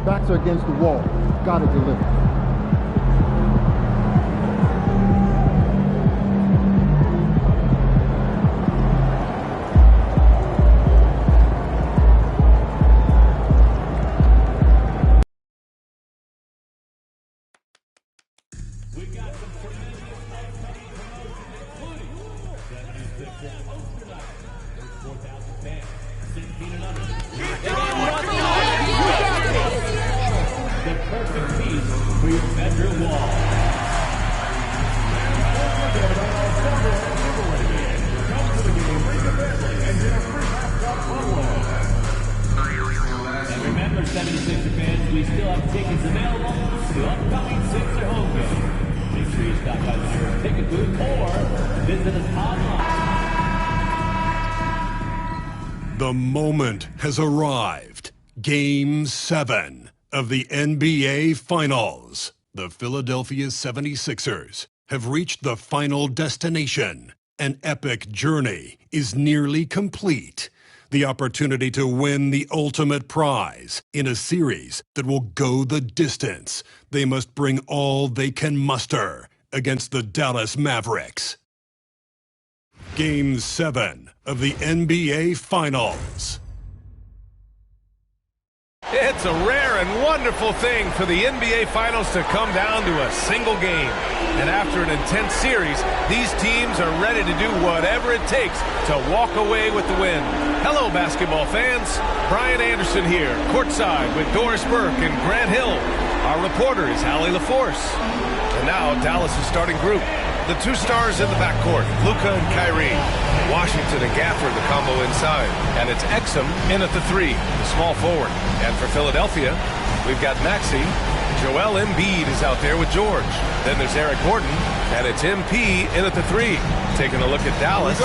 Backs are against the wall. Gotta deliver. We still have tickets available to the upcoming Sixer home game. Make sure you stop by the nearest ticket booth or visit us online. The moment has arrived. Game 7 of the NBA Finals. The Philadelphia 76ers have reached the final destination. An epic journey is nearly complete. The opportunity to win the ultimate prize in a series that will go the distance. They must bring all they can muster against the Dallas Mavericks. Game 7 of the NBA Finals. It's a rare and wonderful thing for the NBA Finals to come down to a single game. And after an intense series, these teams are ready to do whatever it takes to walk away with the win. Hello, basketball fans. Brian Anderson here, courtside with Doris Burke and Grant Hill. Our reporter is Allie LaForce. And now, Dallas' starting group. The two stars in the backcourt, Luka and Kyrie. Washington and Gafford, the combo inside. And it's Exum in at the 3, the small forward. And for Philadelphia, we've got Maxey. Joel Embiid is out there with George. Then there's Eric Gordon, and it's MP in at the 3. Taking a look at Dallas.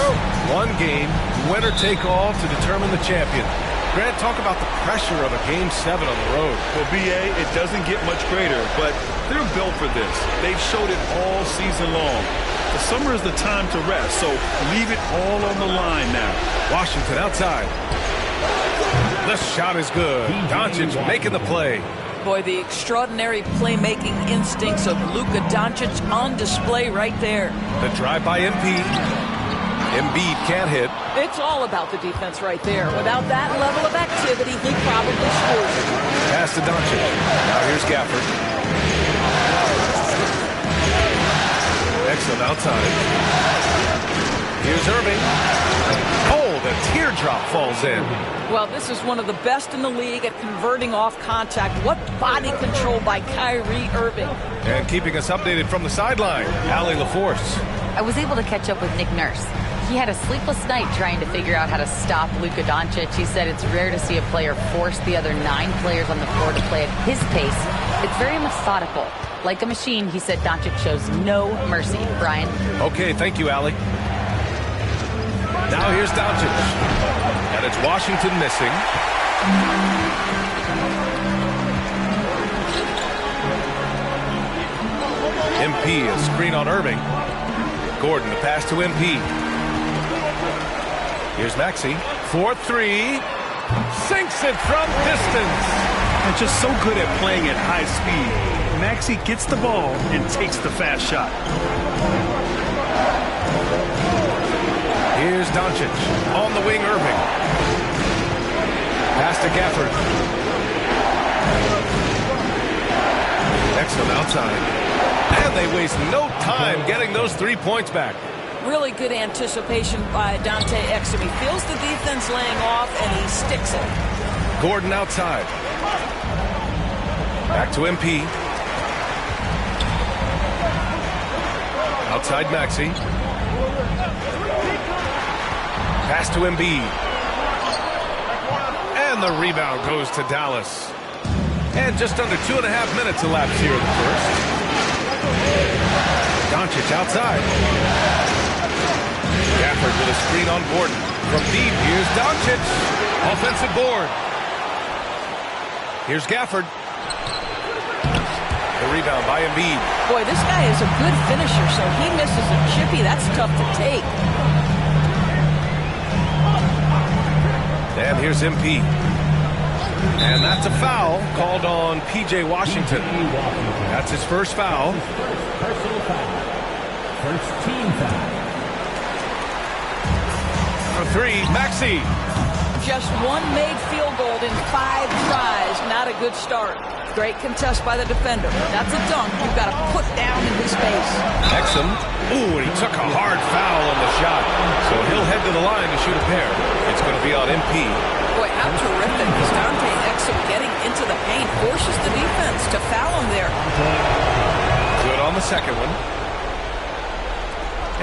One game, winner take all to determine the champion. Grant, talk about the pressure of a Game 7 on the road. Well, B.A., it doesn't get much greater, but they're built for this. They've showed it all season long. The summer is the time to rest, so leave it all on the line now. Washington outside. The shot is good. Doncic making the play. Boy, the extraordinary playmaking instincts of Luka Doncic on display right there. The drive by MP. Embiid can't hit. It's all about the defense right there. Without that level of activity, he probably scores. Pass to Doncic. Now here's Gafford. Excellent outside. Here's Irving. Oh, the teardrop falls in. Well, this is one of the best in the league at converting off contact. What body control by Kyrie Irving. And keeping us updated from the sideline, Allie LaForce. I was able to catch up with Nick Nurse. He had a sleepless night trying to figure out how to stop Luka Doncic. He said it's rare to see a player force the other 9 players on the floor to play at his pace. It's very methodical. Like a machine, he said Doncic shows no mercy. Brian? Okay, thank you, Allie. Now here's Doncic. And it's Washington missing. MP, a screen on Irving. Gordon, the pass to MP. Here's Maxey. 4-3. Sinks it from distance. And just so good at playing at high speed. Maxey gets the ball and takes the fast shot. Here's Doncic. On the wing, Irving. Pass to Gafford. Excellent outside. And they waste no time getting those 3 points back. Really good anticipation by Dante Exum. He feels the defense laying off, and he sticks it. Gordon outside. Back to MP. Outside Maxey. Pass to Embiid. And the rebound goes to Dallas. And just under 2.5 minutes elapsed here in the first. Doncic outside. Gafford with a screen on Gordon. From deep, here's Doncic. Offensive board. Here's Gafford. The rebound by Embiid. Boy, this guy is a good finisher, so he misses a chippy. That's tough to take. And here's MP. And that's a foul called on P.J. Washington. That's his first foul. Personal foul. First team foul. For three, Maxey. Just one made field goal in 5 tries. Not a good start. Great contest by the defender. That's a dunk you've got to put down in his face. Exum. Ooh, and he took a hard foul on the shot. So he'll head to the line to shoot a pair. It's going to be on MP. Boy, how terrific is Dante Exum getting into the paint. Forces the defense to foul him there. Good on the second one.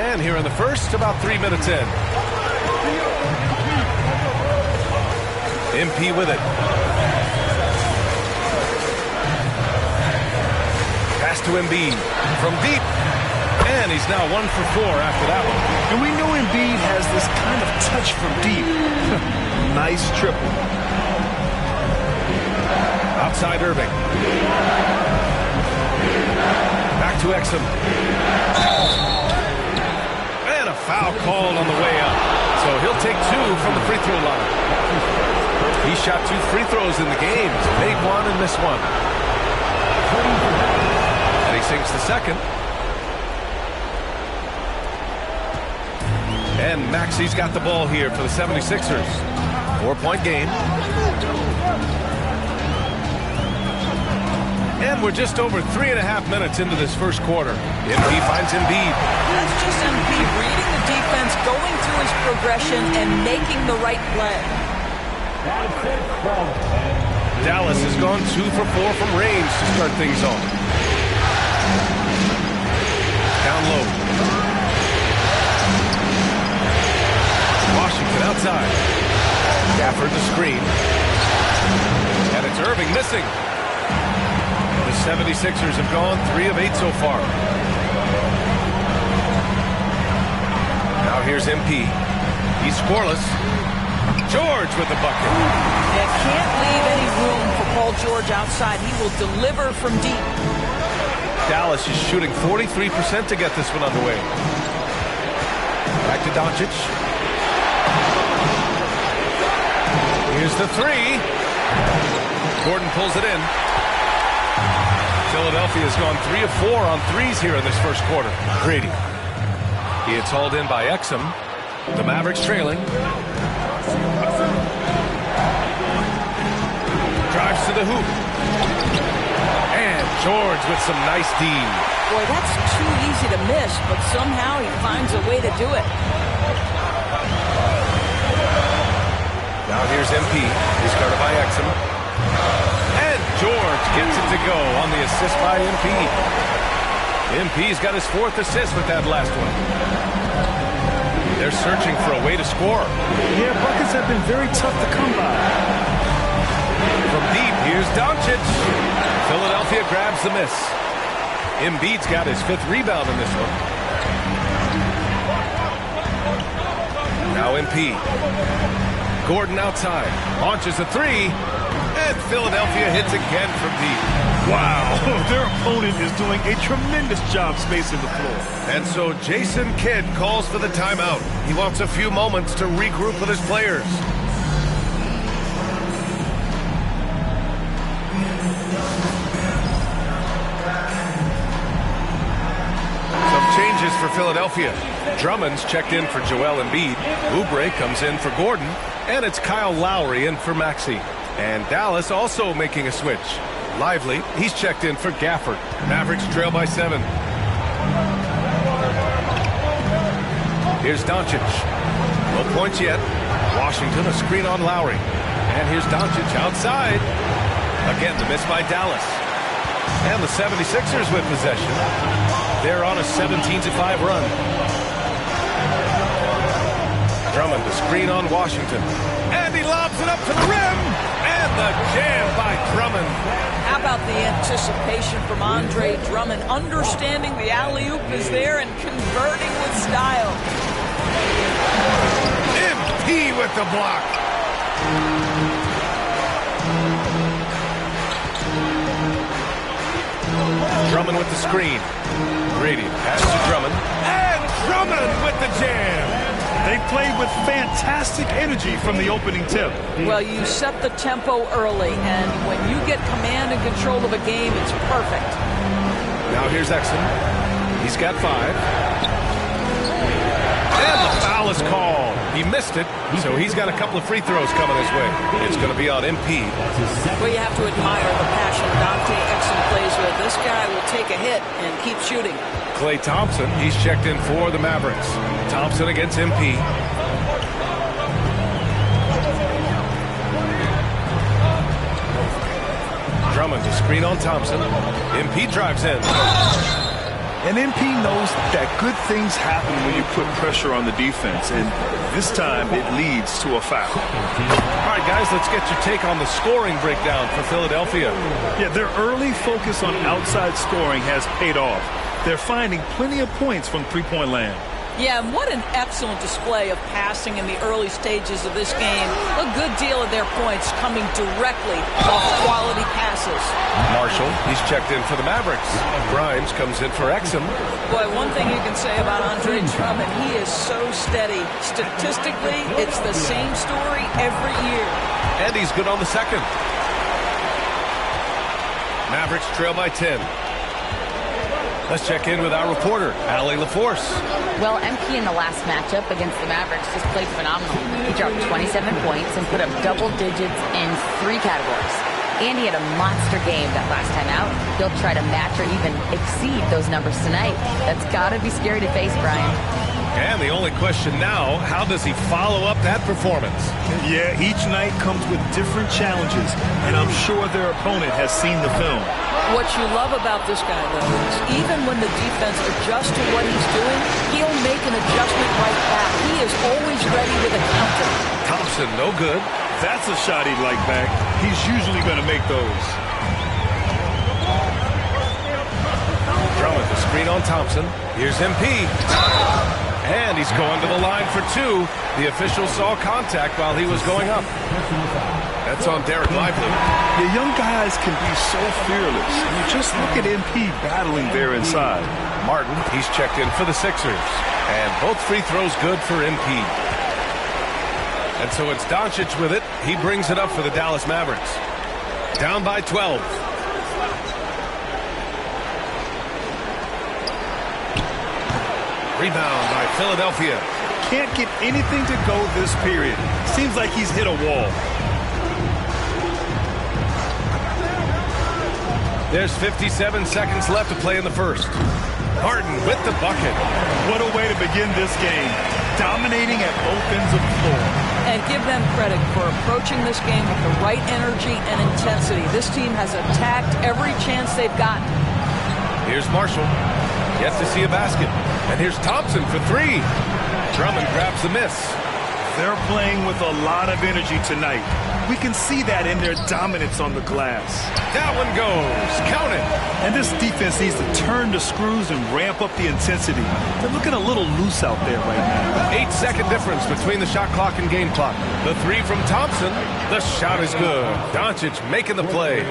And here in the first, about 3 minutes in. MP with it. Pass to Embiid from deep. And he's now 1 for 4 after that one. And we know Embiid has this kind of touch from deep. Nice triple. Outside Irving. Back to Exum. And a foul called on the way up. So he'll take 2 from the free throw line. He shot 2 free throws in the game. Made 1 and missed 1. And he sinks the second. And Maxey's got the ball here for the 76ers. 4-point game. And we're just over 3.5 minutes into this first quarter. MP finds Embiid. That's just Embiid reading the defense, going through his progression, and making the right play. Dallas has gone 2 for 4 from range to start things off. Down low. Washington outside. Gafford the screen. And it's Irving missing. The 76ers have gone 3 of 8 so far. Now here's MP. He's scoreless. George with the bucket. Yeah, can't leave any room for Paul George outside. He will deliver from deep. Dallas is shooting 43% to get this one underway. Back to Doncic. Here's the 3. Gordon pulls it in. Philadelphia has gone 3 of 4 on threes here in this first quarter. Grady. He is hauled in by Exum. The Mavericks trailing. Drives to the hoop. And George with some nice D. Boy, that's too easy to miss, but somehow he finds a way to do it. Now here's MP. He's guarded by Exum. And George gets it to go on the assist by MP. MP's got his 4th assist with that last one. They're searching for a way to score. Yeah, buckets have been very tough to come by. From deep, here's Doncic. Philadelphia grabs the miss. Embiid's got his 5th rebound in this one. Now MP. Gordon outside. Launches a 3. And Philadelphia hits again from deep. Wow, their opponent is doing a tremendous job spacing the floor. And so Jason Kidd calls for the timeout. He wants a few moments to regroup with his players. Some changes for Philadelphia. Drummond's checked in for Joel Embiid. Oubre comes in for Gordon. And it's Kyle Lowry in for Maxey. And Dallas also making a switch. Lively, he's checked in for Gafford. Mavericks trail by 7. Here's Doncic. No points yet. Washington, a screen on Lowry. And here's Doncic outside. Again, the miss by Dallas. And the 76ers with possession. They're on a 17-5 run. Drummond, the screen on Washington. And he lobs it up to the rim. And the jam by Drummond. How about the anticipation from Andre Drummond, understanding the alley-oop is there and converting with style. MP with the block. Drummond with the screen. Grady pass to Drummond. And Drummond with the jam. They played with fantastic energy from the opening tip. Well, you set the tempo early, and when you get command and control of a game, it's perfect. Now here's Exum. He's got 5. And the foul is called. He missed it, so he's got a couple of free throws coming his way. It's going to be on MP. Well, you have to admire the passion Dante Exum plays with. This guy will take a hit and keep shooting. Klay Thompson, he's checked in for the Mavericks. Thompson against MP. Drummond to screen on Thompson. MP drives in. And MP knows that good things happen when you put pressure on the defense, and this time it leads to a foul. All right, guys, let's get your take on the scoring breakdown for Philadelphia. Yeah, their early focus on outside scoring has paid off. They're finding plenty of points from three-point land. Yeah, and what an excellent display of passing in the early stages of this game. A good deal of their points coming directly off quality passes. Marshall, he's checked in for the Mavericks. Grimes comes in for Exum. Boy, one thing you can say about Andre Drummond, he is so steady. Statistically, it's the same story every year. And he's good on the second. Mavericks trail by 10. Let's check in with our reporter, Allie LaForce. Well, MP in the last matchup against the Mavericks just played phenomenal. He dropped 27 points and put up double digits in 3 categories. And he had a monster game that last time out. He'll try to match or even exceed those numbers tonight. That's got to be scary to face, Brian. And the only question now, how does he follow up that performance? Yeah, each night comes with different challenges, and I'm sure their opponent has seen the film. What you love about this guy, though, is even when the defense adjusts to what he's doing, he'll make an adjustment right back. He is always ready with a counter. Thompson, no good. That's a shot he'd like back. He's usually going to make those. Drummond to screen on Thompson. Here's MP. And he's going to the line for 2. The official saw contact while he was going up. That's on Derek Lively. The young guys can be so fearless. You just look at MP battling there inside. Martin, he's checked in for the Sixers. And both free throws good for MP. And so it's Doncic with it. He brings it up for the Dallas Mavericks. Down by 12. Rebound by Philadelphia. Can't get anything to go this period. Seems like he's hit a wall. There's 57 seconds left to play in the first. Harden with the bucket. What a way to begin this game. Dominating at both ends of the floor. And give them credit for approaching this game with the right energy and intensity. This team has attacked every chance they've gotten. Here's Marshall. Gets to see a basket. And here's Thompson for 3. Drummond grabs the miss. They're playing with a lot of energy tonight. We can see that in their dominance on the glass. That one goes. Count it. And this defense needs to turn the screws and ramp up the intensity. They're looking a little loose out there right now. 8-second difference between the shot clock and game clock. The 3 from Thompson. The shot is good. Doncic making the play.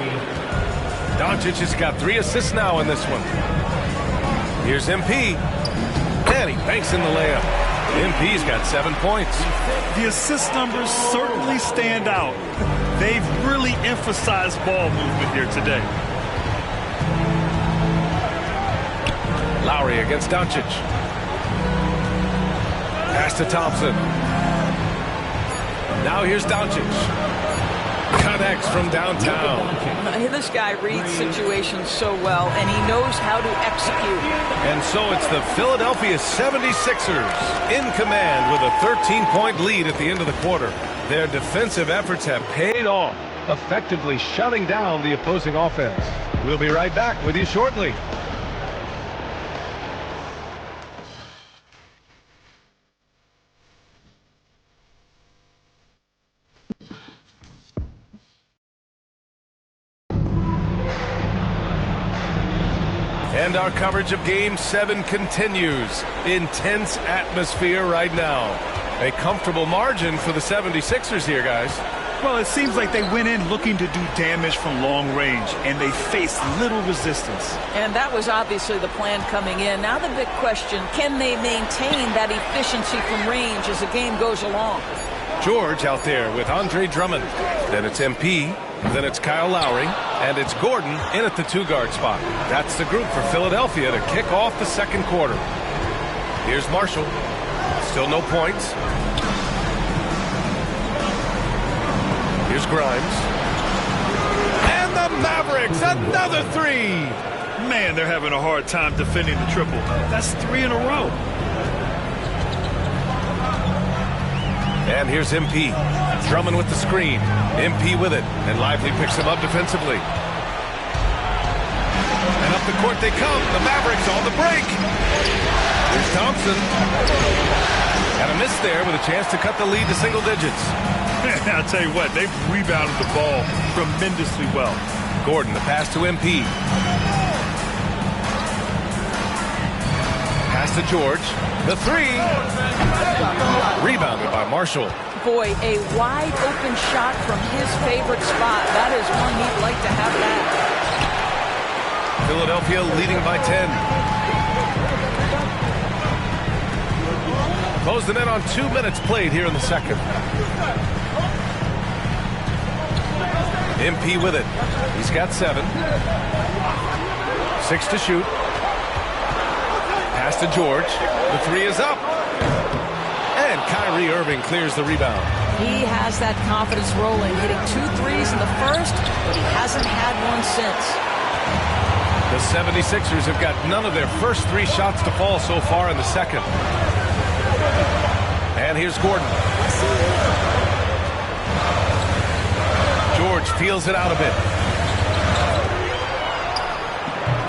Doncic has got 3 assists now in this one. Here's MP. And he banks in the layup. MP's got 7 points. The assist numbers certainly stand out. They've really emphasized ball movement here today. Lowry against Doncic. Pass to Thompson. Now here's Doncic. Connects from downtown. This guy reads situations so well, and he knows how to execute. And so it's the Philadelphia 76ers in command with a 13-point lead at the end of the quarter. Their defensive efforts have paid off, effectively shutting down the opposing offense. We'll be right back with you shortly. And our coverage of Game 7 continues. Intense atmosphere right now. A comfortable margin for the 76ers here, guys. Well, it seems like they went in looking to do damage from long range, and they faced little resistance. And that was obviously the plan coming in. Now the big question, can they maintain that efficiency from range as the game goes along? George out there with Andre Drummond. Then it's MP. Then it's Kyle Lowry. And it's Gordon in at the 2-guard spot. That's the group for Philadelphia to kick off the second quarter. Here's Marshall. Still no points. Here's Grimes. And the Mavericks, another 3. Man, they're having a hard time defending the triple. That's 3 in a row. And here's MP. Drummond with the screen. MP with it. And Lively picks him up defensively. And up the court they come. The Mavericks on the break. Here's Thompson. Had a miss there with a chance to cut the lead to single digits. I'll tell you what, they've rebounded the ball tremendously well. Gordon, the pass to MP. Pass to George. The 3. Rebounded by Marshall. Boy, a wide open shot from his favorite spot. That is one he'd like to have back. Philadelphia leading by 10. Closing in on 2 minutes played here in the second. MP with it. He's got 7. 6 to shoot. Pass to George. The 3 is up. And Kyrie Irving clears the rebound. He has that confidence rolling, hitting 2 threes in the first, but he hasn't had one since. The 76ers have got none of their first 3 shots to fall so far in the second. And here's Gordon. George feels it out a bit.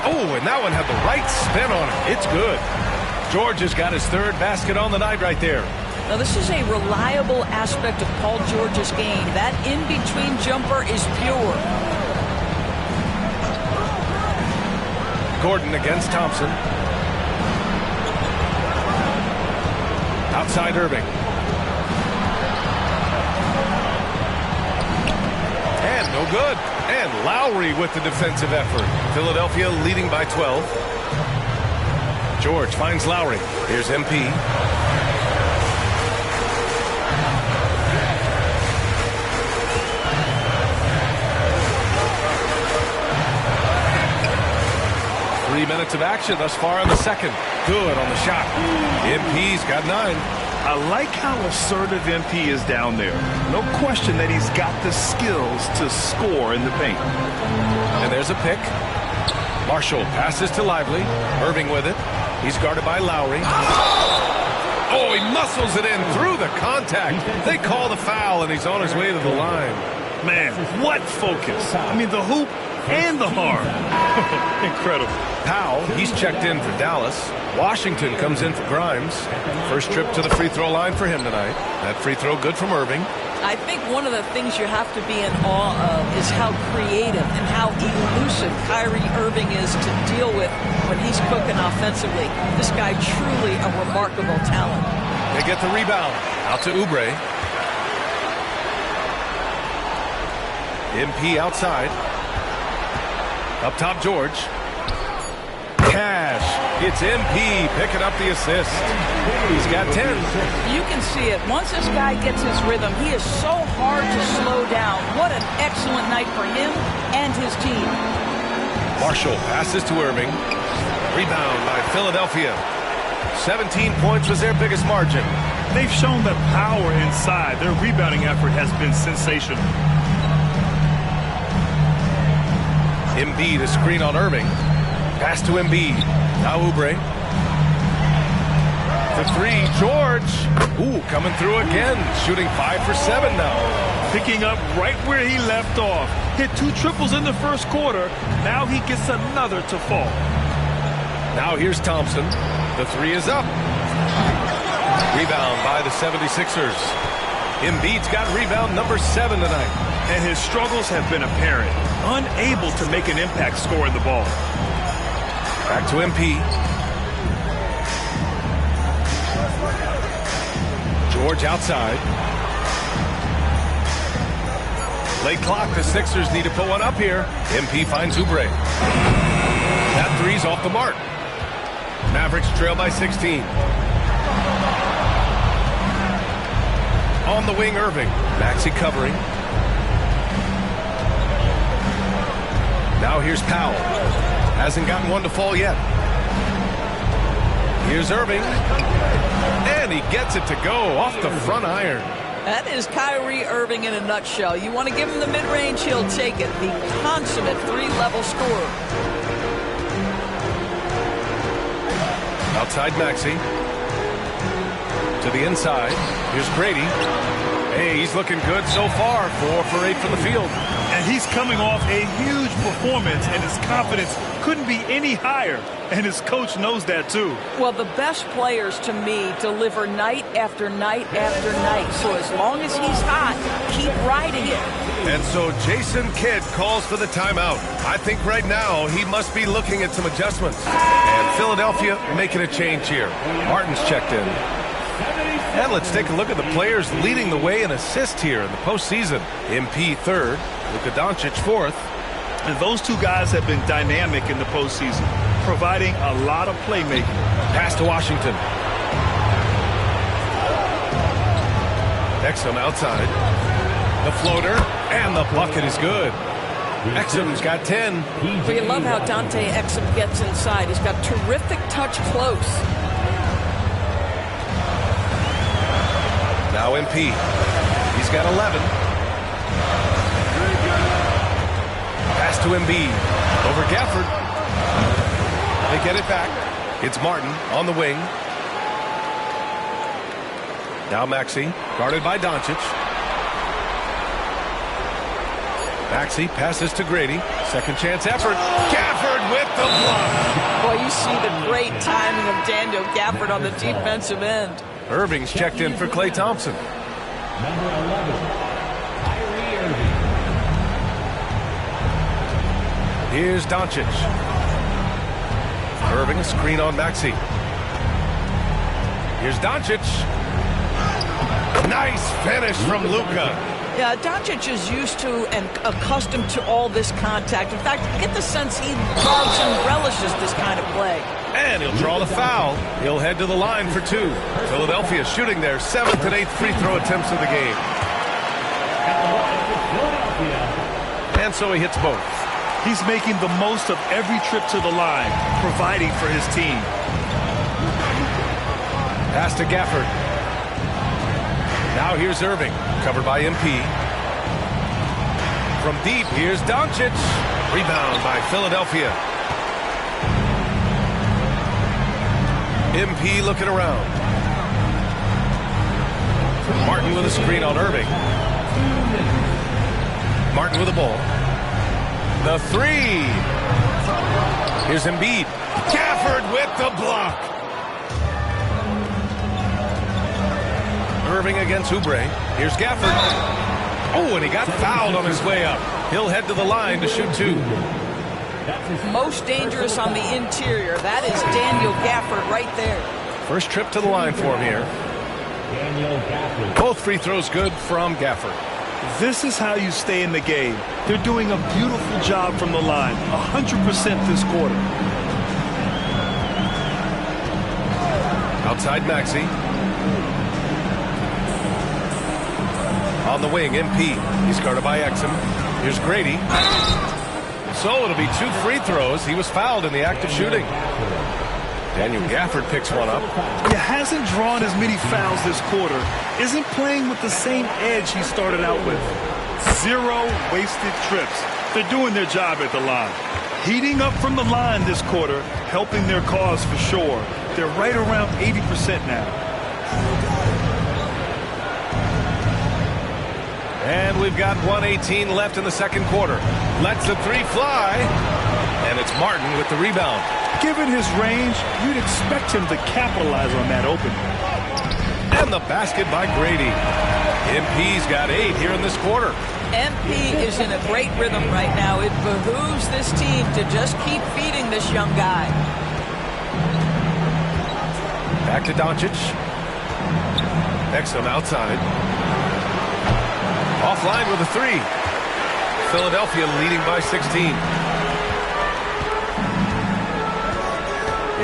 Oh, and that one had the right spin on it. It's good. George has got his 3rd basket on the night right there. Now, this is a reliable aspect of Paul George's game. That in-between jumper is pure. Gordon against Thompson. Outside Irving. And no good. And Lowry with the defensive effort. Philadelphia leading by 12. George finds Lowry. Here's MP. Three minutes of action thus far in the second. Good on the shot. MP's got 9. I like how assertive MP is down there. No question that he's got the skills to score in the paint. And there's a pick. Marshall passes to Lively. Irving with it. He's guarded by Lowry. Oh, he muscles it in through the contact. They call the foul, and he's on his way to the line. Man, what focus. I mean, the hoop and the arm. Incredible. Powell, he's checked in for Dallas. Washington comes in for Grimes. First trip to the free throw line for him tonight. That free throw good from Irving. I think one of the things you have to be in awe of is how creative and how elusive Kyrie Irving is to deal with when he's cooking offensively. This guy truly a remarkable talent. They get the rebound. Out to Oubre. MP outside. Up top, George. Cash. It's MP picking up the assist. He's got 10. You can see it. Once this guy gets his rhythm, he is so hard to slow down. What an excellent night for him and his team. Marshall passes to Irving. Rebound by Philadelphia. 17 points was their biggest margin. They've shown the power inside. Their rebounding effort has been sensational. Embiid a screen on Irving. Pass to Embiid. Now Oubre. The 3, George. Ooh, coming through again. Shooting 5 for 7 now. Picking up right where he left off. Hit 2 triples in the first quarter. Now he gets another to fall. Now here's Thompson. The 3 is up. Rebound by the 76ers. Embiid's got rebound number 7 tonight. And his struggles have been apparent. Unable to make an impact scoring the ball. Back to MP. George outside. Late clock, the Sixers need to put one up here. MP finds Oubre. That three's off the mark. Mavericks trail by 16. On the wing, Irving. Maxey covering. Now here's Powell. Hasn't gotten one to fall yet. Here's Irving. And he gets it to go off the front iron. That is Kyrie Irving in a nutshell. You want to give him the mid-range, he'll take it. The consummate three-level scorer. Outside Maxey. To the inside. Here's Grady. Hey, he's looking good so far. 4 for 8 from the field. And he's coming off a huge performance, and his confidence couldn't be any higher. And his coach knows that, too. Well, the best players, to me, deliver night after night after night. So as long as he's hot, keep riding it. And so Jason Kidd calls for the timeout. I think right now he must be looking at some adjustments. And Philadelphia making a change here. Martin's checked in. And let's take a look at the players leading the way in assists here in the postseason. MP third, Luka Doncic fourth. And those two guys have been dynamic in the postseason, providing a lot of playmaking. Pass to Washington. Exum outside. The floater, and the bucket is good. Exum's got 10. We love how Dante Exum gets inside. He's got terrific touch close. Now MP. He's got 11. Pass to Embiid. Over Gafford. They get it back. It's Martin on the wing. Now Maxey, guarded by Doncic. Maxey passes to Grady. Second chance effort. Gafford with the block. Boy, you see the great timing of Daniel Gafford on the defensive end. Irving's checked in for Klay Thompson. Number 11, Kyrie Irving. Here's Doncic. Irving, a screen on Maxey. Here's Doncic. Nice finish from Luka. Yeah, Doncic is used to and accustomed to all this contact. In fact, I get the sense he loves and relishes this kind of play. And he'll draw the foul. He'll head to the line for 2. Philadelphia shooting their 7th and 8th free throw attempts of the game. And so he hits both. He's making the most of every trip to the line, providing for his team. Pass to Gafford. Now here's Irving, covered by MP. From deep, here's Doncic. Rebound by Philadelphia. MP looking around. Martin with a screen on Irving. Martin with the ball. The three. Here's Embiid. Gafford with the block. Irving against Oubre. Here's Gafford. Oh, and he got fouled on his way up. He'll head to the line to shoot 2. Most dangerous on the interior. That is Daniel Gafford right there. First trip to the line for him here. Both free throws good from Gafford. This is how you stay in the game. They're doing a beautiful job from the line. 100% this quarter. Outside Maxey. On the wing, MP. He's guarded by Exum. Here's Grady. So it'll be 2 free throws. He was fouled in the act of shooting. Daniel Gafford picks one up. He hasn't drawn as many fouls this quarter. Isn't playing with the same edge he started out with. 0 wasted trips. They're doing their job at the line. Heating up from the line this quarter, helping their cause for sure. They're right around 80% now. And we've got 1:18 left in the second quarter. Lets the three fly. And it's Martin with the rebound. Given his range, you'd expect him to capitalize on that opening. And the basket by Grady. MP's got 8 here in this quarter. MP is in a great rhythm right now. It behooves this team to just keep feeding this young guy. Back to Doncic. Exum outside. Offline with a 3. Philadelphia leading by 16.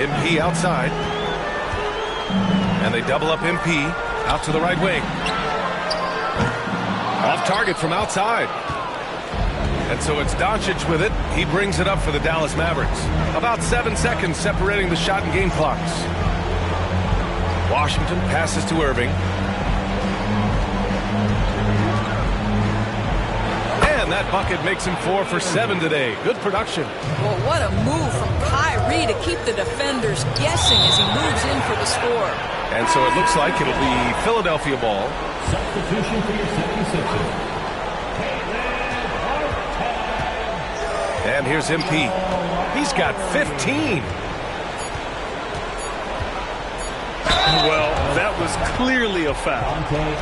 MP outside. And they double up MP out to the right wing. Off target from outside. And so it's Doncic with it. He brings it up for the Dallas Mavericks. About 7 seconds separating the shot and game clocks. Washington passes to Irving. And that bucket makes him 4 for 7 today. Good production. Well, what a move from Kyrie to keep the defenders guessing as he moves in for the score. And so it looks like it'll be Philadelphia ball. Substitution for your 76ers. And here's MP. He's got 15. Well, that was clearly a foul.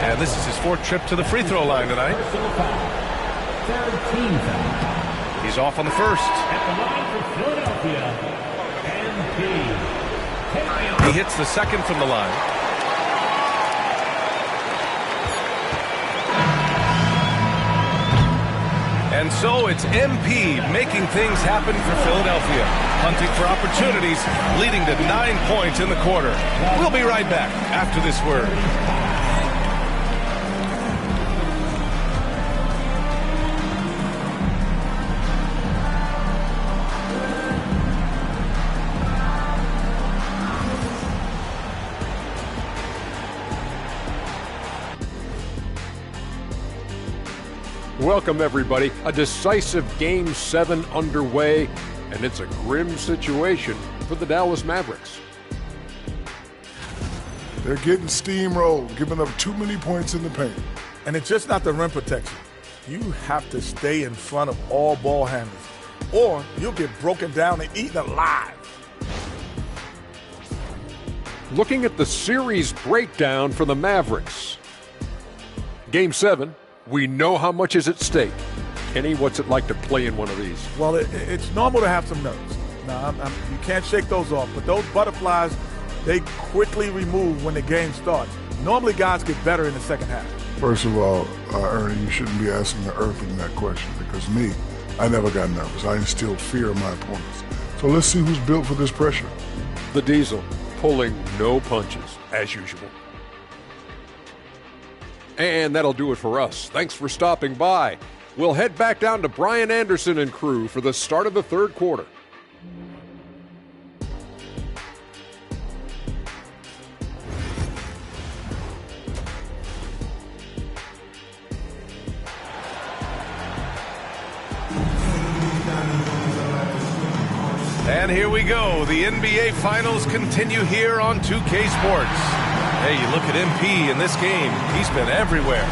And this is his 4th trip to the free throw line tonight. Third team foul. He's off on the first. At the line for Philadelphia, MP. He hits the second from the line. And so it's MP making things happen for Philadelphia. Hunting for opportunities, leading to 9 points in the quarter. We'll be right back after this word. Welcome, everybody. A decisive Game 7 underway, and it's a grim situation for the Dallas Mavericks. They're getting steamrolled, giving up too many points in the paint. And it's just not the rim protection. You have to stay in front of all ball handlers, or you'll get broken down and eaten alive. Looking at the series breakdown for the Mavericks. Game 7. We know how much is at stake. Kenny, what's it like to play in one of these? Well, it's normal to have some nerves. Now, you can't shake those off, but those butterflies, they quickly remove when the game starts. Normally, guys get better in the second half. First of all, Ernie, you shouldn't be asking the Earthling that question, because me, I never got nervous. I instilled fear in my opponents. So let's see who's built for this pressure. The Diesel pulling no punches, as usual. And that'll do it for us. Thanks for stopping by. We'll head back down to Brian Anderson and crew for the start of the third quarter. And here we go. The NBA Finals continue here on 2K Sports. Hey, you look at MP in this game. He's been everywhere.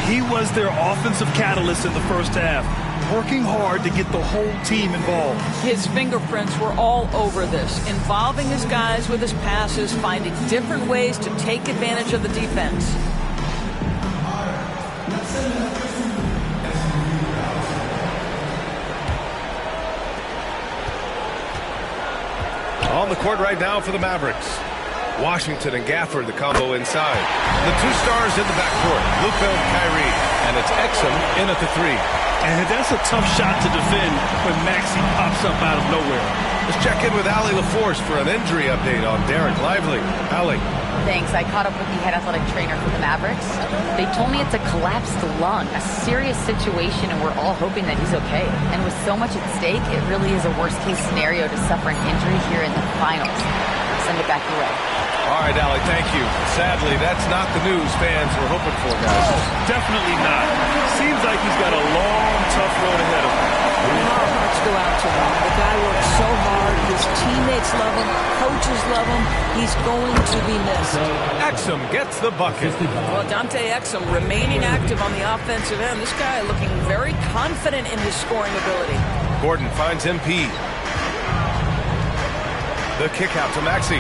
He was their offensive catalyst in the first half, working hard to get the whole team involved. His fingerprints were all over this, involving his guys with his passes, finding different ways to take advantage of the defense. On the court right now for the Mavericks. Washington and Gafford, the combo inside. The 2 stars in the backcourt, Luka and Kyrie. And it's Exum in at the 3. And that's a tough shot to defend when Maxey pops up out of nowhere. Let's check in with Allie LaForce for an injury update on Derek Lively. Allie. Thanks. I caught up with the head athletic trainer for the Mavericks. They told me it's a collapsed lung, a serious situation, and we're all hoping that he's okay. And with so much at stake, it really is a worst-case scenario to suffer an injury here in the finals. I'll send it back your way. All right, Allie, thank you. Sadly, that's not the news fans were hoping for, guys. Definitely not. Seems like he's got a long, tough road ahead of him. Our hearts go out to him. The guy works so hard. His teammates love him. Coaches love him. He's going to be missed. Exum gets the bucket. Well, Dante Exum remaining active on the offensive end. This guy looking very confident in his scoring ability. Gordon finds MP. The kick out to Maxey.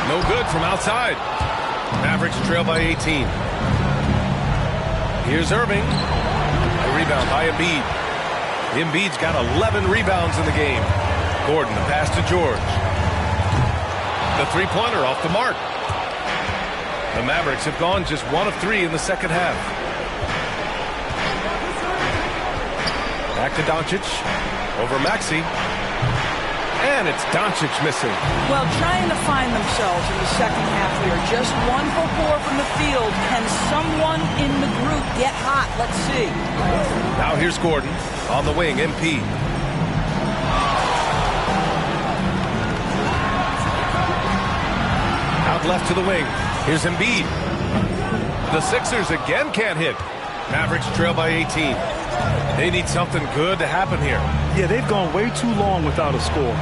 No good from outside. Mavericks trail by 18. Here's Irving. A rebound by Embiid. Embiid's got 11 rebounds in the game. Gordon, the pass to George. The three-pointer off the mark. The Mavericks have gone just 1 of 3 in the second half. Back to Doncic. Over Maxey. And it's Doncic missing. Well, trying to find themselves in the second half here. Just 1 for 4 from the field. Can someone in the group get hot? Let's see. Now here's Gordon on the wing, MP. Out left to the wing. Here's Embiid. The Sixers again can't hit. Mavericks trail by 18. They need something good to happen here. Yeah, they've gone way too long without a score.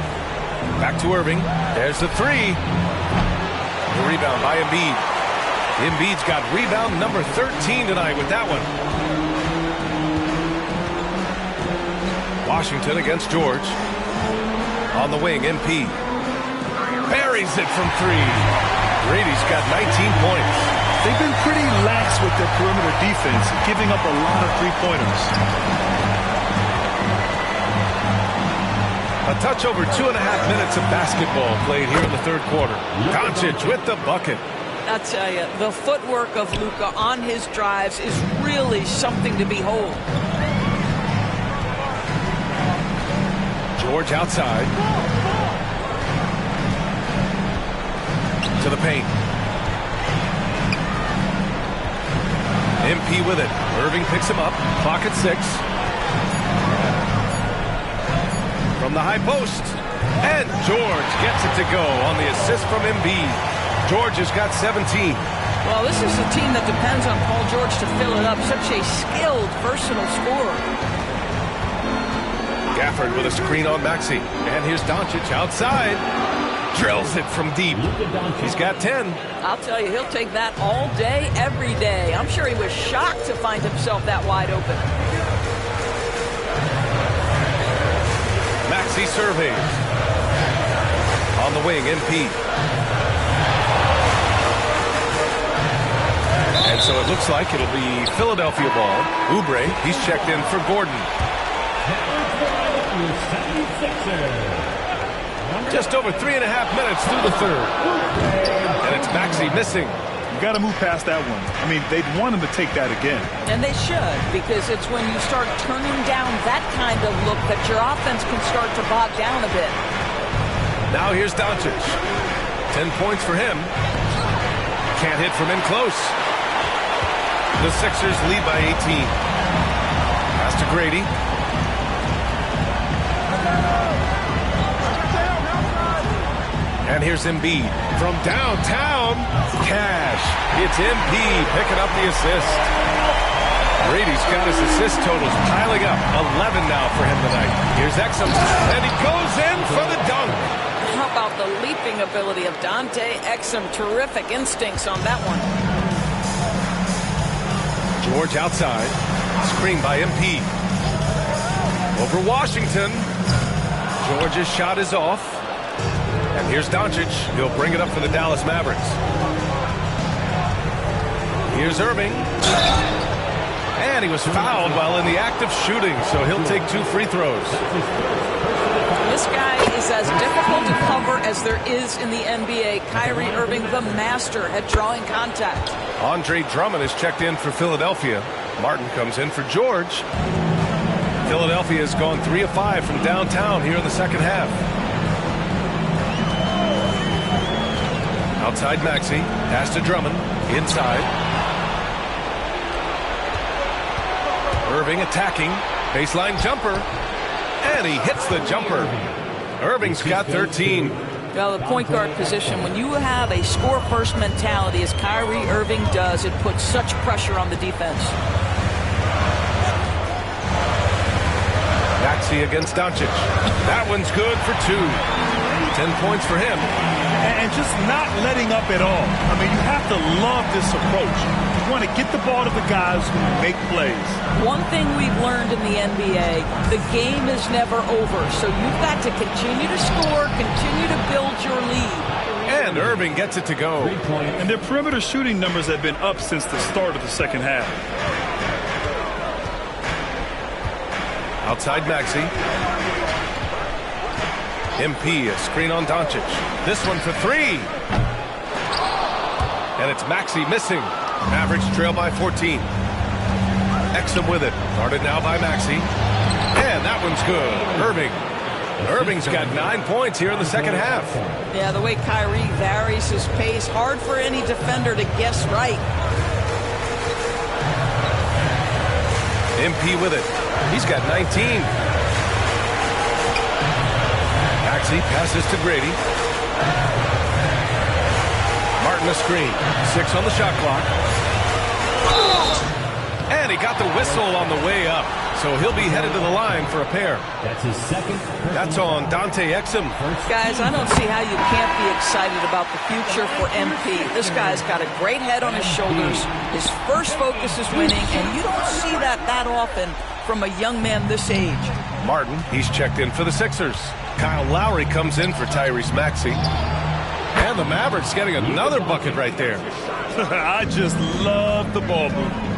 Back to Irving. There's the three. The rebound by Embiid. Embiid's got rebound number 13 tonight with that one. Washington against George. On the wing, MP. Buries it from three. Brady's got 19 points. They've been pretty lax with their perimeter defense, giving up a lot of three-pointers. A touch over 2.5 minutes of basketball played here in the third quarter. Doncic with the bucket. I'll tell you, the footwork of Luka on his drives is really something to behold. George outside. To the paint. MP with it. Irving picks him up. Clock at 6. From the high post. And George gets it to go on the assist from Embiid. George has got 17. Well, this is a team that depends on Paul George to fill it up. Such a skilled, versatile scorer. Gafford with a screen on Maxey. And here's Doncic outside. Drills it from deep. He's got 10. I'll tell you, he'll take that all day, every day. I'm sure he was shocked to find himself that wide open. Maxey surveys. On the wing, MP. And so it looks like it'll be Philadelphia ball. Oubre, he's checked in for Gordon. Just over 3.5 minutes through the third. And it's Maxey missing. You got to move past that one. I mean, they'd want him to take that again. And they should, because it's when you start turning down that kind of look that your offense can start to bog down a bit. Now here's Doncic. 10 points for him. Can't hit from in close. The Sixers lead by 18. Pass to Grady. And here's Embiid from downtown. Cash. It's MP picking up the assist. Brady's got his assist totals piling up. 11 now for him tonight. Here's Exum. And he goes in for the dunk. How about the leaping ability of Dante Exum? Terrific instincts on that one. George outside. Screen by MP. Over Washington. George's shot is off. And here's Doncic. He'll bring it up for the Dallas Mavericks. Here's Irving. And he was fouled while in the act of shooting, so he'll take 2 free throws. This guy is as difficult to cover as there is in the NBA. Kyrie Irving, the master at drawing contact. Andre Drummond is checked in for Philadelphia. Martin comes in for George. Philadelphia has gone 3 of 5 from downtown here in the second half. Outside Maxey. Pass to Drummond. Inside. Irving attacking. Baseline jumper. And he hits the jumper. Irving's got 13. Well, the point guard position, when you have a score-first mentality, as Kyrie Irving does, it puts such pressure on the defense. Maxey against Doncic. That one's good for 2. 10 points for him. And just not letting up at all. I mean, you have to love this approach. You want to get the ball to the guys who make plays. One thing we've learned in the NBA, the game is never over. So you've got to continue to score, continue to build your lead. And Irving gets it to go. And their perimeter shooting numbers have been up since the start of the second half. Outside Maxey. MP, a screen on Doncic. This one for 3. And it's Maxey missing. Mavericks trail by 14. Exum with it. Guarded now by Maxey. And And that one's good. Irving's got 9 points here in the second half. Yeah, the way Kyrie varies his pace, hard for any defender to guess right. MP with it. He's got 19. Maxey passes to Grady. Martin a screen. 6 on the shot clock. And he got the whistle on the way up. So he'll be headed to the line for a pair. That's his second. That's on Dante Exum. Guys, I don't see how you can't be excited about the future for MP. This guy's got a great head on his shoulders. His first focus is winning, and you don't see that often from a young man this age. Martin, he's checked in for the Sixers. Kyle Lowry comes in for Tyrese Maxey. And the Mavericks getting another bucket right there. I just love the ball movement.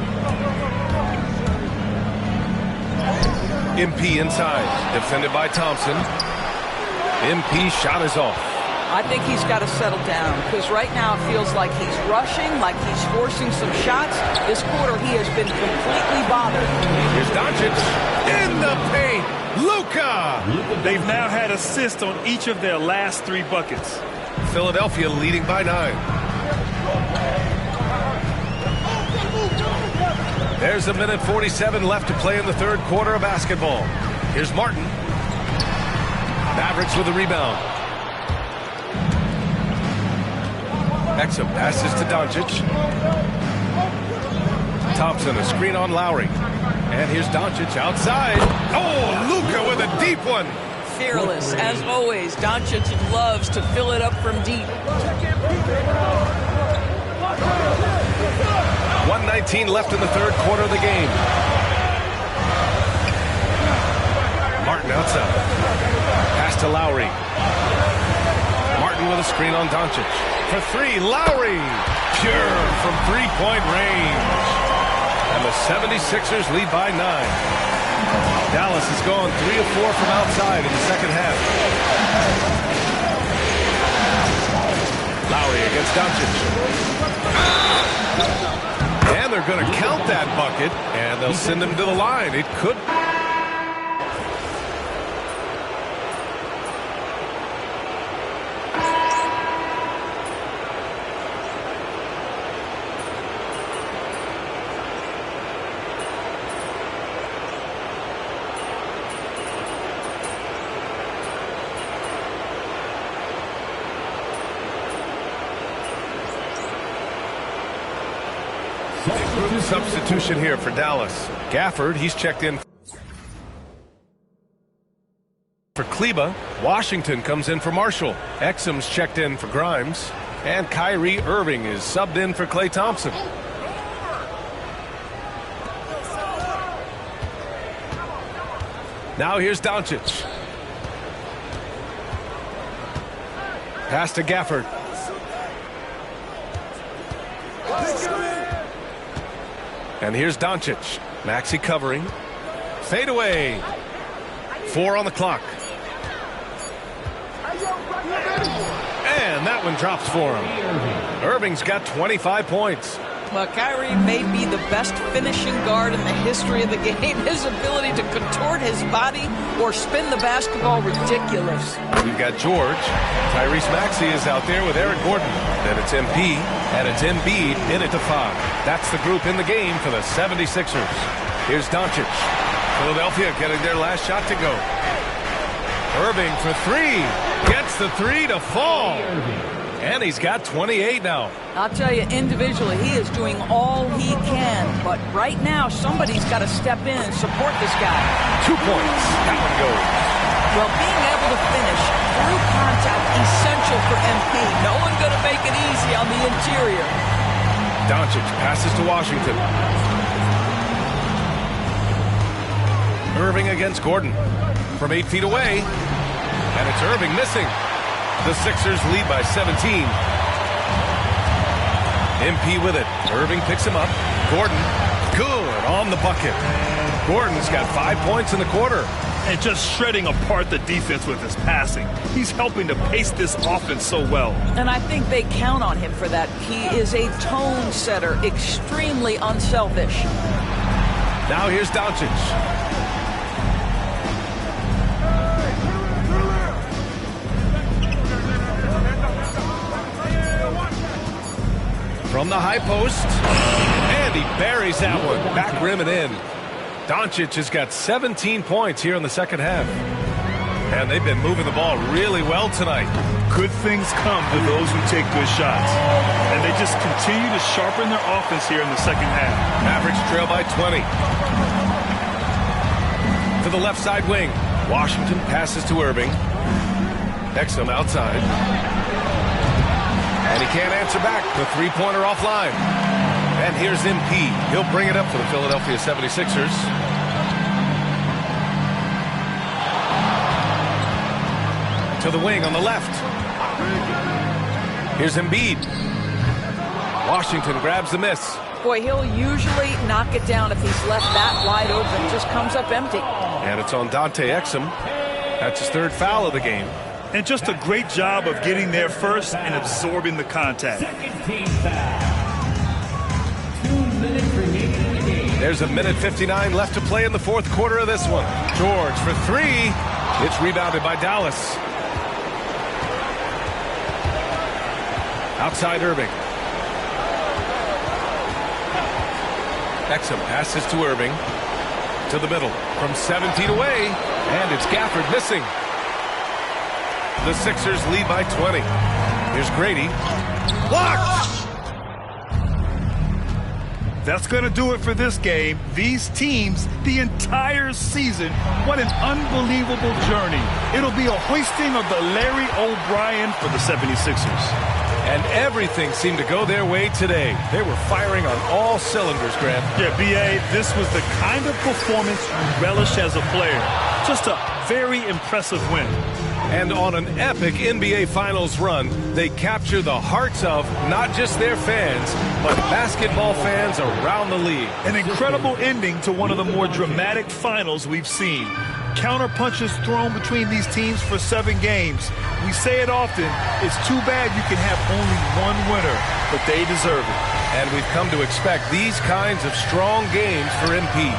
MP inside, defended by Thompson. MP shot is off. I think he's got to settle down because right now it feels like he's rushing, like he's forcing some shots. This quarter he has been completely bothered. Here's Doncic in the paint. Luka! They've now had assists on each of their last 3 buckets. Philadelphia leading by 9. There's a minute 47 left to play in the third quarter of basketball. Here's Martin. Mavericks with a rebound. Exum passes to Doncic. Thompson, a screen on Lowry. And here's Doncic outside. Oh, Luka with a deep one. Fearless, as always. Doncic loves to fill it up from deep. 1:19 left in the third quarter of the game. Martin outside. Pass to Lowry. Martin with a screen on Doncic. For 3, Lowry. Pure from three-point range. And the 76ers lead by 9. Dallas has gone 3 of 4 from outside in the second half. Lowry against Doncic. And they're going to count that bucket, and they'll send him to the line. It could. Substitution here for Dallas. Gafford, he's checked in for Kleba. Washington comes in for Marshall. Exum's checked in for Grimes. And Kyrie Irving is subbed in for Klay Thompson. Now here's Doncic. Pass to Gafford. And here's Doncic. Maxey covering. Fade away. 4 on the clock. And that one drops for him. Irving's got 25 points. Well, Kyrie may be the best finishing guard in the history of the game. His ability to contort his body or spin the basketball, ridiculous. We've got George. Tyrese Maxey is out there with Eric Gordon. Then it's MP, and it's Embiid in it to 5. That's the group in the game for the 76ers. Here's Doncic. Philadelphia getting their last shot to go. Irving for 3. Gets the 3 to fall. And he's got 28 now. I'll tell you, individually, he is doing all he can. But right now, somebody's got to step in and support this guy. 2 points. That one goes. Well, being able to finish through contact, essential for MP. No one going to make it easy on the interior. Doncic passes to Washington. Irving against Gordon. From 8 feet away. And it's Irving missing. The Sixers lead by 17. MP with it. Irving picks him up. Gordon, good on the bucket. Gordon's got 5 points in the quarter. And just shredding apart the defense with his passing. He's helping to pace this offense so well. And I think they count on him for that. He is a tone setter, extremely unselfish. Now here's Doncic. the high post. And he buries that one. Back rim and in. Doncic has got 17 points here in the second half. And they've been moving the ball really well tonight. Good things come to those who take good shots. And they just continue to sharpen their offense here in the second half. Mavericks trail by 20. To the left side wing. Washington passes to Irving. Exum outside. And he can't answer back. The three-pointer offline. And here's MP. He'll bring it up for the Philadelphia 76ers. To the wing on the left. Here's Embiid. Washington grabs the miss. Boy, he'll usually knock it down if he's left that wide open. Just comes up empty. And it's on Dante Exum. That's his third foul of the game. And just a great job of getting there first and absorbing the contact. There's a minute 59 left to play in the fourth quarter of this one. George for three. It's rebounded by Dallas. Outside Irving. Exum passes to Irving. To the middle. From 17 away. And it's Gafford missing. The Sixers lead by 20. Here's Grady. Blocked! That's going to do it for this game. These teams, the entire season, what an unbelievable journey. It'll be a hoisting of the Larry O'Brien for the 76ers. And everything seemed to go their way today. They were firing on all cylinders, Grant. Yeah, B.A., this was the kind of performance you relish as a player. Just a very impressive win. And on an epic NBA Finals run, they capture the hearts of not just their fans, but basketball fans around the league. An incredible ending to one of the more dramatic finals we've seen. Counter punches thrown between these teams for 7 games. We say it often, it's too bad you can have only one winner, but they deserve it. And we've come to expect these kinds of strong games for MP.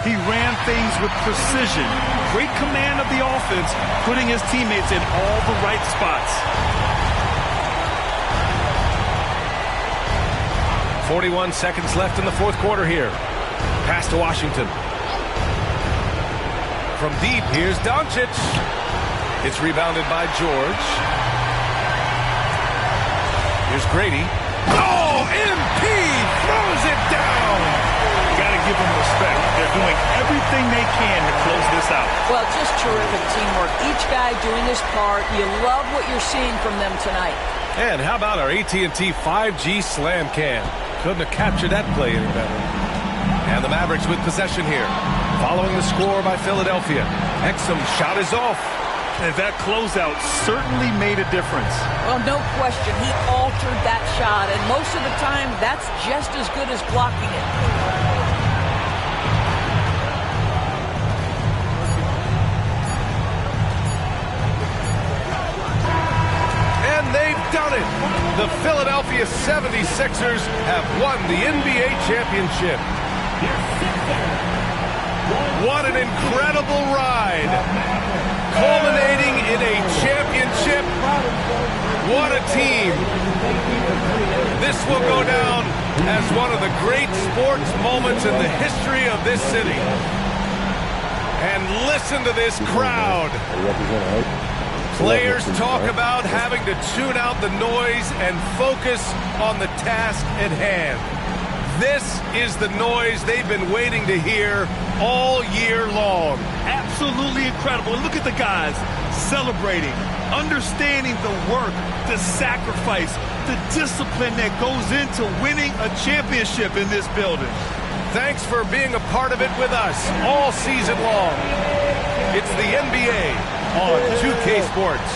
He ran things with precision, great command of the offense, putting his teammates in all the right spots. 41 seconds left in the fourth quarter here. Pass to Washington. From deep, here's Doncic. It's rebounded by George. Here's Grady. Oh, MP throws it down. Got to give them respect. They're doing everything they can to close this out. Well, just terrific teamwork. Each guy doing his part. You love what you're seeing from them tonight. And how about our AT&T 5G Slam Cam? Couldn't have captured that play any better. And the Mavericks with possession here. Following the score by Philadelphia. Exum's shot is off. And that closeout certainly made a difference. Well, no question. He altered that shot, and most of the time, that's just as good as blocking it. And they've done it. The Philadelphia 76ers have won the NBA championship. What an incredible ride. Culminating in a championship. What a team. This will go down as one of the great sports moments in the history of this city. And listen to this crowd. Players talk about having to tune out the noise and focus on the task at hand. This is the noise they've been waiting to hear all year long. Absolutely incredible. And look at the guys celebrating, understanding the work, the sacrifice, the discipline that goes into winning a championship in this building. Thanks for being a part of it with us all season long. It's the NBA on 2K Sports.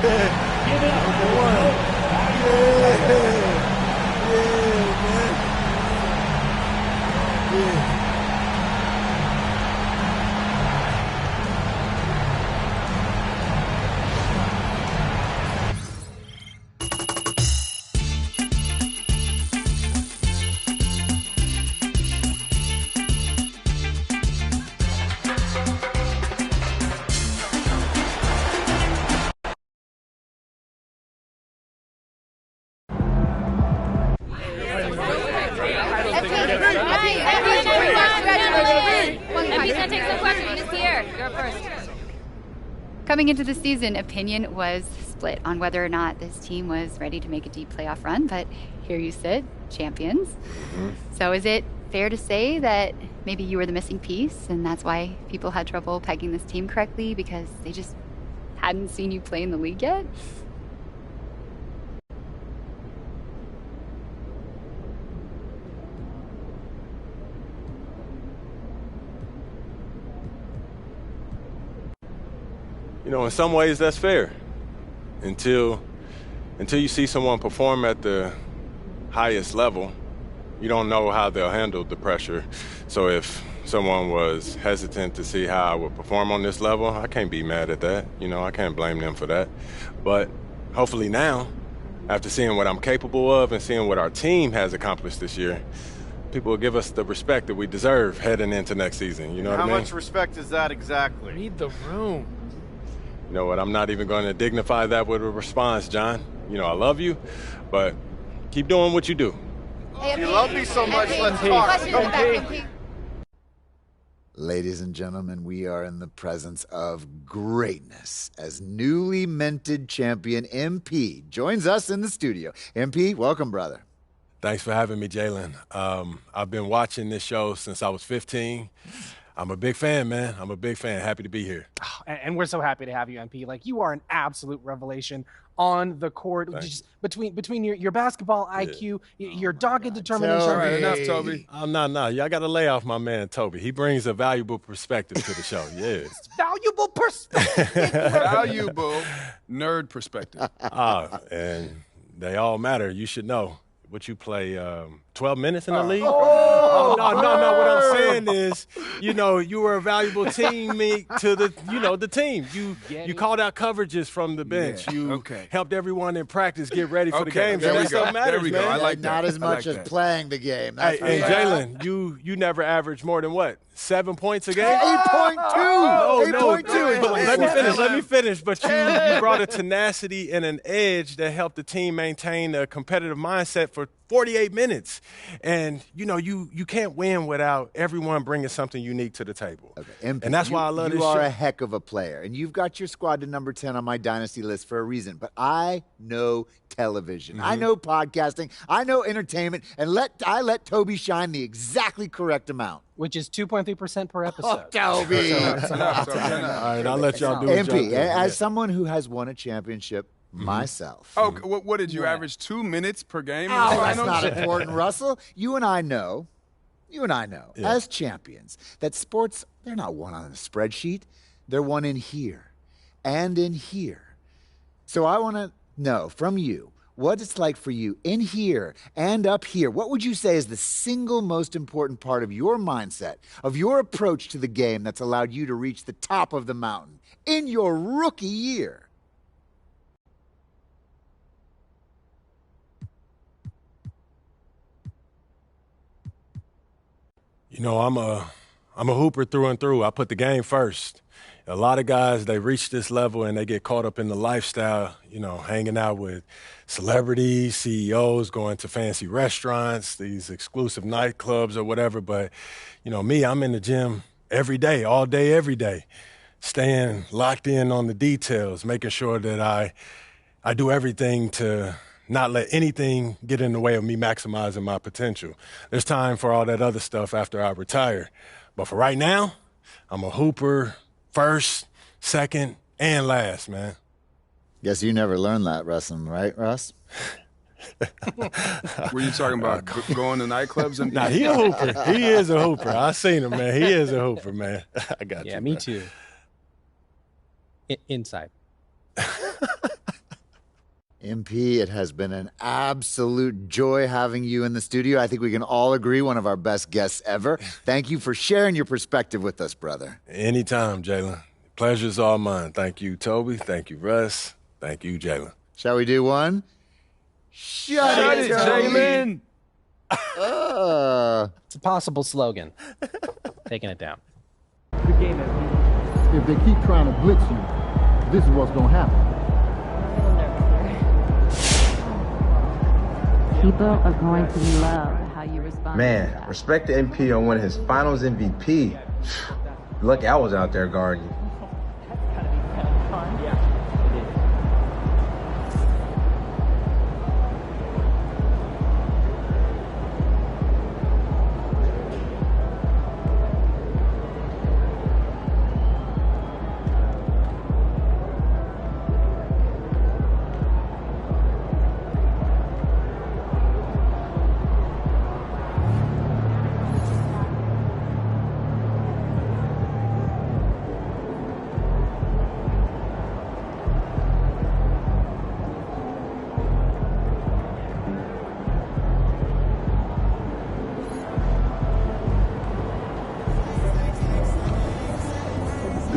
Give it up for one. Coming into the season, opinion was split on whether or not this team was ready to make a deep playoff run, but here you sit, champions. So is it fair to say that maybe you were the missing piece, and that's why people had trouble pegging this team correctly, because they just hadn't seen you play in the league yet? You know, in some ways that's fair. Until you see someone perform at the highest level, you don't know how they'll handle the pressure. So if someone was hesitant to see how I would perform on this level, I can't be mad at that. You know, I can't blame them for that. But hopefully now, after seeing what I'm capable of and seeing what our team has accomplished this year, people will give us the respect that we deserve heading into next season. You know what I mean? How much respect is that exactly? Read the room. You know what? I'm not even going to dignify that with a response, John. You know, I love you, but keep doing what you do. You love me so much, let's talk. Ladies and gentlemen, we are in the presence of greatness as newly minted champion MP joins us in the studio. MP, welcome, brother. Thanks for having me, Jalen. I've been watching this show since I was 15. I'm a big fan, man. I'm a big fan. Happy to be here. Oh, and we're so happy to have you, MP. Like, you are an absolute revelation on the court. Just between your basketball IQ, your dogged determination. All right, enough, Toby. No. Y'all got to lay off my man, Toby. He brings a valuable perspective to the show. Yeah. Valuable perspective. Valuable nerd perspective. And they all matter. You should know. What you play, 12 minutes in the league? No. What I'm saying is, you know, you were a valuable teammate to the team. You called out coverages from the bench. You helped everyone in practice get ready for the games. That stuff matters, man. I like that. Not as much as playing the game. Hey, Jalen, you never averaged more than what? 7 points a game? 8.2. No. Let me finish. But you brought a tenacity and an edge that helped the team maintain a competitive mindset for 48 minutes. And, you know, you can't win without everyone bringing something unique to the table. Okay. And that's why I love this show. You are a heck of a player. And you've got your squad to number 10 on my dynasty list for a reason. But I know television. I know podcasting. I know entertainment. And I let Toby shine the exactly correct amount. Which is 2.3% per episode. Oh, Toby! All right, I'll let y'all do it. MP, as someone who has won a championship myself. Oh, what did you average? 2 minutes per game? That's not important, Russell. You and I know, as champions, that sports, they're not won on a spreadsheet. They're won in here and in here. So I want to know from you what it's like for you in here and up here. What would you say is the single most important part of your mindset, of your approach to the game that's allowed you to reach the top of the mountain in your rookie year? You know, I'm a hooper through and through. I put the game first. A lot of guys, they reach this level and they get caught up in the lifestyle, you know, hanging out with celebrities, CEOs, going to fancy restaurants, these exclusive nightclubs or whatever. But, you know, me, I'm in the gym every day, all day, every day, staying locked in on the details, making sure that I do everything to not let anything get in the way of me maximizing my potential. There's time for all that other stuff after I retire. But for right now, I'm a hooper first, second, and last, man. Guess you never learned that, right, Russ? Were you talking about going to nightclubs? And Nah, he a hooper. He is a hooper. I seen him, man. He is a hooper, man. I got you. Yeah, me too. Inside. MP, it has been an absolute joy having you in the studio. I think we can all agree one of our best guests ever. Thank you for sharing your perspective with us, brother. Anytime, Jalen. Pleasure's all mine. Thank you, Toby. Thank you, Russ. Thank you, Jalen. Shall we do one? Shut it, Jalen! It's a possible slogan. Taking it down. Good game, if they keep trying to blitz you, this is what's going to happen. People are going to love how you respond. Man, respect to MP on winning his finals MVP. Lucky I was out there guarding you.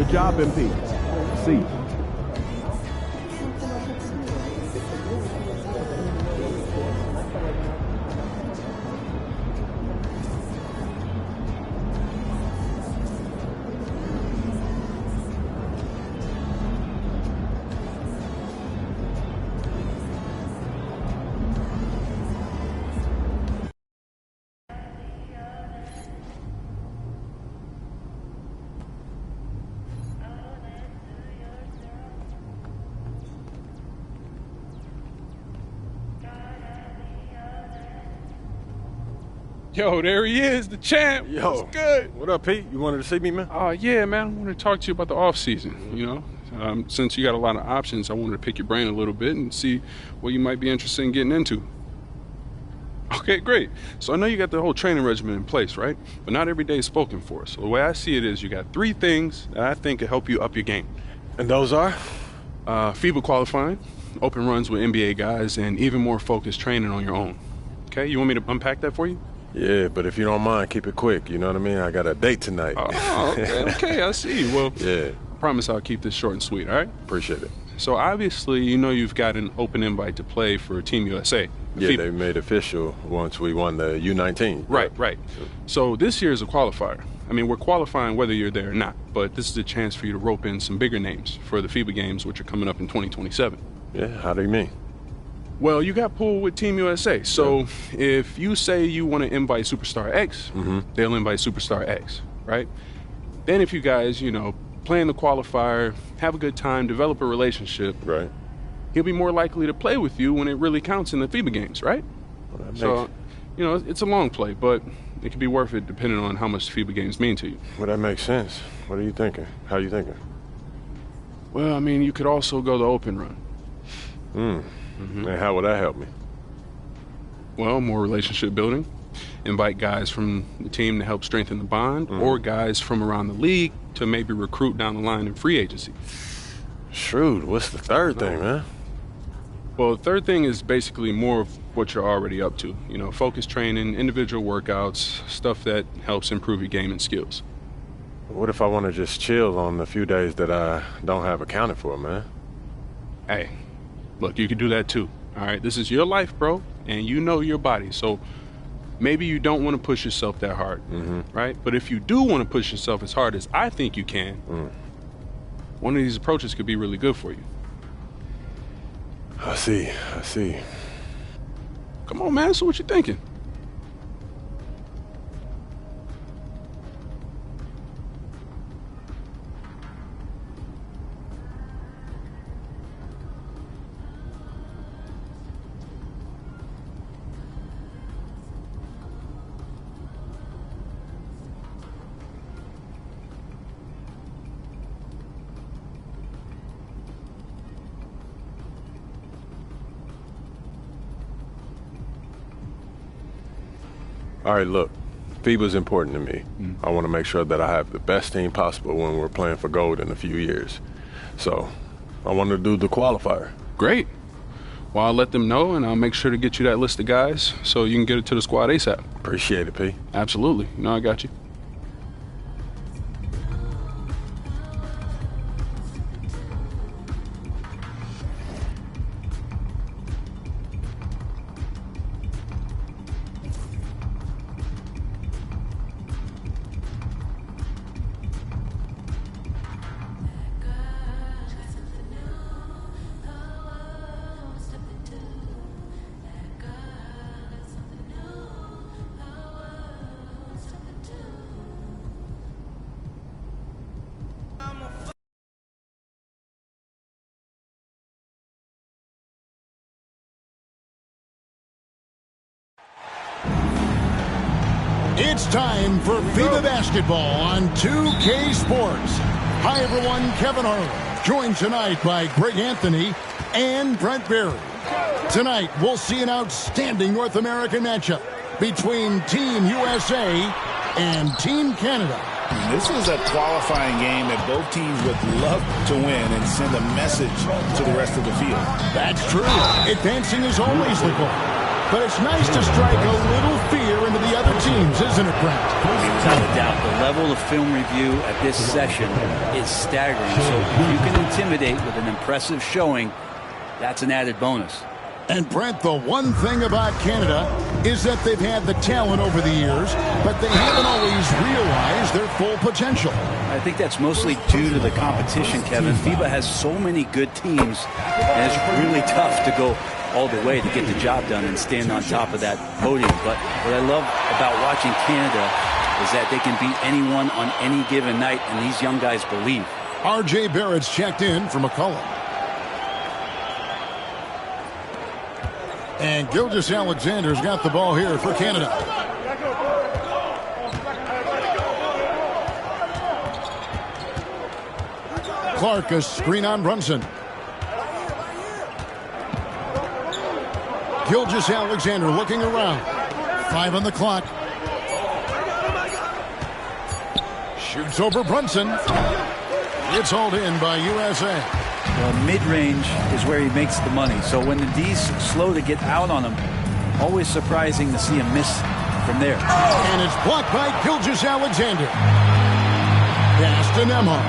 Good job, MP. See. Yo, there he is, the champ. Yo, what's good? What up, Pete? You wanted to see me, man? Yeah, man. I wanted to talk to you about the off season. You know, since you got a lot of options, I wanted to pick your brain a little bit and see what you might be interested in getting into. Okay, great. So I know you got the whole training regimen in place, right? But not every day is spoken for. So the way I see it is, you got 3 things that I think can help you up your game. And those are? FIBA qualifying, open runs with NBA guys, and even more focused training on your own. Okay, you want me to unpack that for you? Yeah, but if you don't mind, keep it quick. You know what I mean? I got a date tonight. Oh, okay, I see. Well, yeah. I promise I'll keep this short and sweet, all right? Appreciate it. So obviously, you know you've got an open invite to play for Team USA. Yeah, they made official once we won the U19. Right. So this year is a qualifier. I mean, we're qualifying whether you're there or not, but this is a chance for you to rope in some bigger names for the FIBA games, which are coming up in 2027. Yeah, how do you mean? Well, you got pulled with Team USA. So if you say you want to invite Superstar X, they'll invite Superstar X, right? Then if you guys, you know, play in the qualifier, have a good time, develop a relationship, right? He'll be more likely to play with you when it really counts in the FIBA games, right? Well, so, you know, it's a long play, but it can be worth it depending on how much the FIBA games mean to you. Well, that makes sense. What are you thinking? How are you thinking? Well, I mean, you could also go the open run. And how would that help me? Well, more relationship building. Invite guys from the team to help strengthen the bond, or guys from around the league to maybe recruit down the line in free agency. Shrewd. What's the third thing, man? Well, the third thing is basically more of what you're already up to. You know, focus training, individual workouts, stuff that helps improve your game and skills. What if I want to just chill on the few days that I don't have accounted for, man? Hey, look, you can do that too, all right? This is your life, bro, and you know your body, so maybe you don't want to push yourself that hard, right? But if you do want to push yourself as hard as I think you can, one of these approaches could be really good for you. I see. Come on, man, so what you thinking? All right, look, FIBA's important to me. I want to make sure that I have the best team possible when we're playing for gold in a few years. So I want to do the qualifier. Great. Well, I'll let them know, and I'll make sure to get you that list of guys so you can get it to the squad ASAP. Appreciate it, P. Absolutely. You know I got you. It's time for FIBA basketball on 2K Sports. Hi, everyone. Kevin Harlan, joined tonight by Greg Anthony and Brent Berry. Tonight, we'll see an outstanding North American matchup between Team USA and Team Canada. This is a qualifying game that both teams would love to win and send a message to the rest of the field. That's true. Advancing is always the goal. but it's nice to strike a little fear into the other teams, isn't it, Brent? Without a doubt, the level of film review at this session is staggering. So if you can intimidate with an impressive showing, that's an added bonus. And Brent, the one thing about Canada is that they've had the talent over the years, but they haven't always realized their full potential. I think that's mostly due to the competition, Kevin. FIBA has so many good teams, and it's really tough to go all the way to get the job done and stand on top of that podium. But what I love about watching Canada is that they can beat anyone on any given night, and these young guys believe. R.J. Barrett's checked in for McCullough. And Gilgeous-Alexander's got the ball here for Canada. Clark, a screen on Brunson. Gilgeous-Alexander looking around. 5 on the clock. Shoots over Brunson. It's hauled in by USA. Well, mid-range is where he makes the money. So when the D's slow to get out on him, always surprising to see him miss from there. And it's blocked by Gilgeous-Alexander. Pass to Nembhard.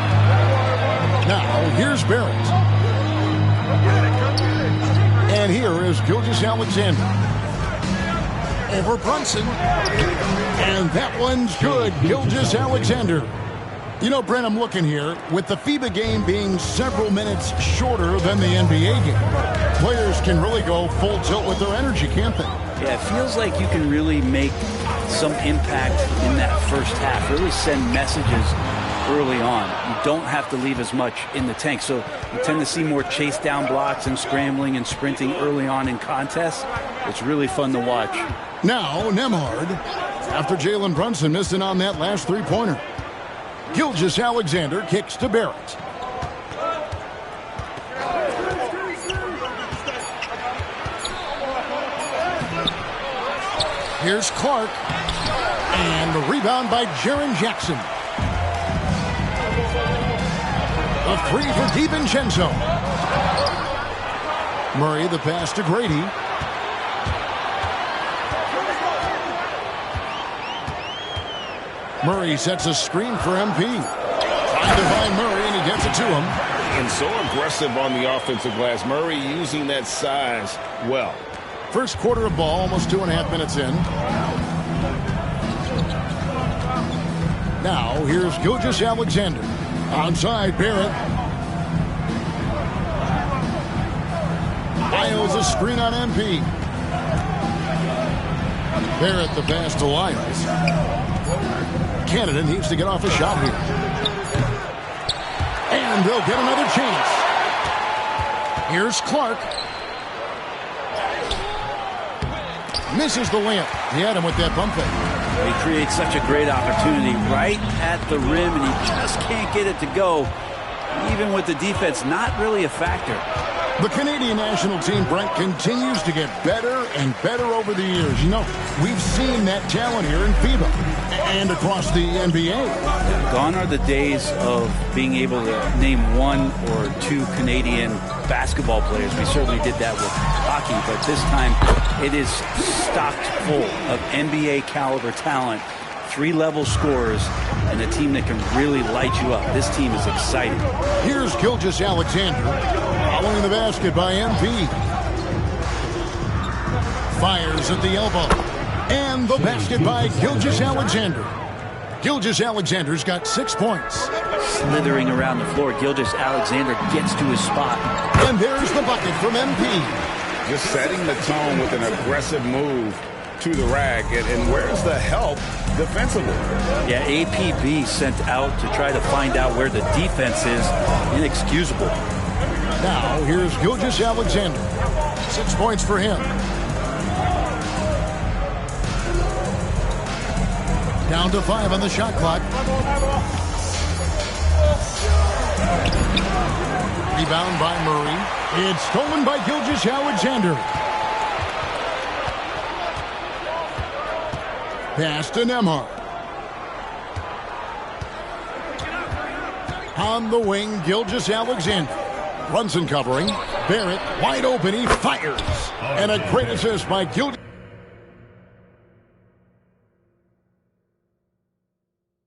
Now here's Barrett. And here is Gilgeous-Alexander. Over Brunson. And that one's good. Gilgeous-Alexander. You know, Brent, I'm looking here. With the FIBA game being several minutes shorter than the NBA game, players can really go full tilt with their energy, can't they? Yeah, it feels like you can really make some impact in that first half, really send messages early on. You don't have to leave as much in the tank. So you tend to see more chase down blocks and scrambling and sprinting early on in contests. It's really fun to watch. Now, Nembhard, after Jalen Brunson missed it on that last three-pointer. Gilgeous-Alexander kicks to Barrett. Here's Clark. And the rebound by Jaren Jackson. A three for DiVincenzo. Murray the pass to Grady. Murray sets a screen for MP. Trying to find Murray, and he gets it to him. And so aggressive on the offensive glass. Murray using that size well. First quarter of ball, almost 2.5 minutes in. Now, here's Gilgeous-Alexander. Onside, Barrett. Lyles a screen on MP. Barrett the pass to Lyles. Canada needs to get off a shot here. And they'll get another chance. Here's Clark. Misses the layup. He had him with that bump fake. He creates such a great opportunity right at the rim, and he just can't get it to go. Even with the defense not really a factor. The Canadian national team, Brent, continues to get better and better over the years. You know, we've seen that talent here in FIBA and across the NBA. Gone are the days of being able to name one or two Canadian basketball players. We certainly did that with hockey, but this time it is stocked full of NBA caliber talent, three-level scorers, and a team that can really light you up. This team is exciting. Here's Gilgeous-Alexander following the basket by MP. Fires at the elbow. And the basket by Gilgeous-Alexander. Gilgeous-Alexander's got 6 points. Slithering around the floor, Gilgeous-Alexander gets to his spot. And there's the bucket from MP. Just setting the tone with an aggressive move to the rack. And where's the help defensively? Yeah, APB sent out to try to find out where the defense is. Inexcusable. Now, here's Gilgeous-Alexander. 6 points for him. Down to 5 on the shot clock. Rebound by Murray. It's stolen by Gilgeous-Alexander. Pass to Nembhard. On the wing, Gilgeous-Alexander. Brunson covering. Barrett wide open. He fires. And a great assist by Gilgeous.